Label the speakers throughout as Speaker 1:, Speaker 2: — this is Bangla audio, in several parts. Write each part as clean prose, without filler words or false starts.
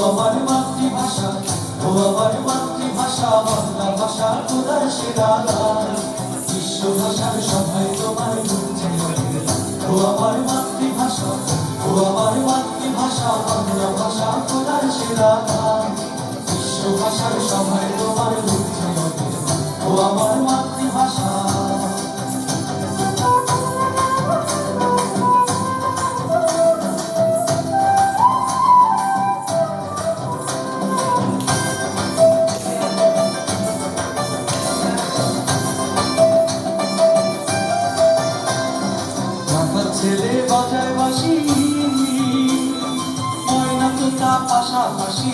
Speaker 1: আমার মাতৃভাষা, ও আমার মাতৃভাষা, বাংলা ভাষা খোদার সেরা গান। বিশ্ব ভাষার সভায় তোমার গুঞ্জে ওঠে। ও আমার মাতৃভাষা, ও আমার মাতৃভাষা, বাংলা ভাষা খোদার সেরা গান। বিশ্ব ভাষার সভায় তোমার গুঞ্জে ওঠে। ও আমার মাতৃভাষা। ছেলে বাজায় বাঁশি, ময়না তোতা পাশাপাশি,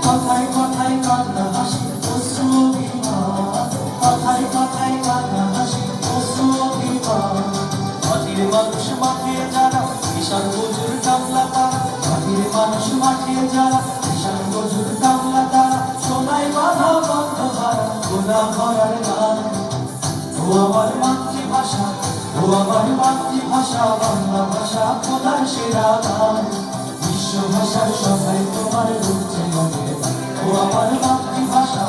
Speaker 1: কথায় কথায় কান্না হাসি অশ্রু অভিমান, কথায় কথায় কান্না হাসি অশ্রু অভিমান। মাটির মানুষ মাঠে যারা, কিষাণ মজুর কামলা তারা, মাটির মানুষ মাঠে যারা, কিষাণ মজুর কামলা তারা, সোনায় বাঁধা বন্ধ হারা গোলা ভরার গান। ও আমার মাতৃভাষা, ও আমার মাতৃভাষা, বাংলা ভাষা খোদার সেরা গান। বিশ্ব ভাষার সবাই তোমার গুঞ্জে ওঠে। ও আমার মাতৃভাষা।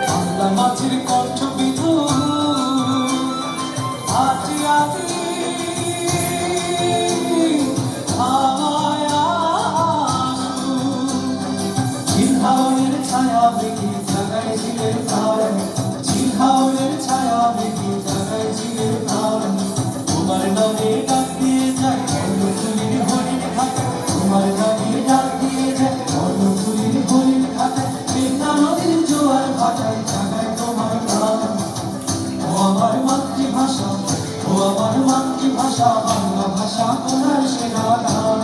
Speaker 1: বাংলা মাঝির কণ্ঠ বিধু আটি আটি ঝিলহাওরের ছায়া দেখি জাগায় ঝিলের ধার, ঝিলহাওরের ছায়া দেখি জাগায় ঝিলের ধার। তোমার নামে ডাক দিয়ে যায় কর্ণফুলীর হরিণ ঘাটে, তোমার নামে ডাক দিয়ে যায় কর্ণফুলীর হরিণ ঘাটে। মেঘনা নদীর জোয়ার ভাটায় জাগায় তোমার গান। ও আমার মাতৃভাষা, ও আমার মাতৃভাষা, বাংলা ভাষা খোদার সেরা গান।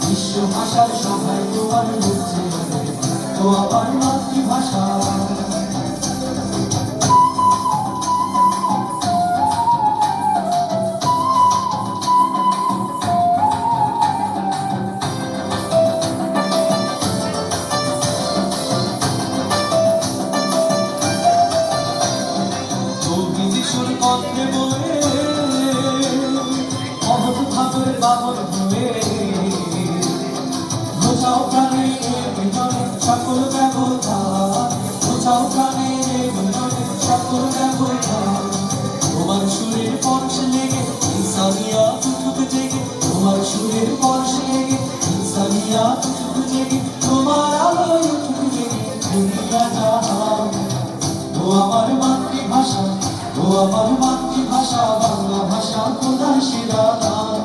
Speaker 1: বিশ্ব ভাষার সভায় তোমার গুঞ্জে ওঠে। ও আমার মাতৃভাষা। সুর কণ্ঠে বয়ে মহৎ ঠাকুরের বাহন হয়ে, ঘোষাও প্রাণের মিলনে সকল ব্যবধান, ঘোষাও প্রাণের মিলনে সকল ব্যবধান। তোমার সুরের পরশ লেগে ইনসানিয়া উঠুক জেগে, তোমার সুরের পরশ লেগে ইনসানিয়া উঠুক জেগে, তোমার আলোয় উঠুক জেগে দুনিয়া জাহান। ও আমার মাতৃভাষা, ও আমার মাতৃভাষা, বাংলা ভাষা খোদার সেরা গান।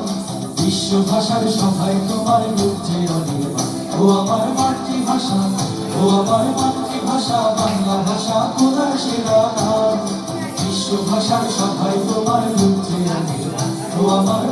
Speaker 1: বিশ্ব ভাষার সভায় তোমার গুঞ্জে ওঠে। ও আমার মাতৃভাষা, ও আমার মাতৃভাষা, বাংলা ভাষা খোদার সেরা গান। বিশ্ব ভাষার সভায় তোমার গুঞ্জে ওঠে। ও আমার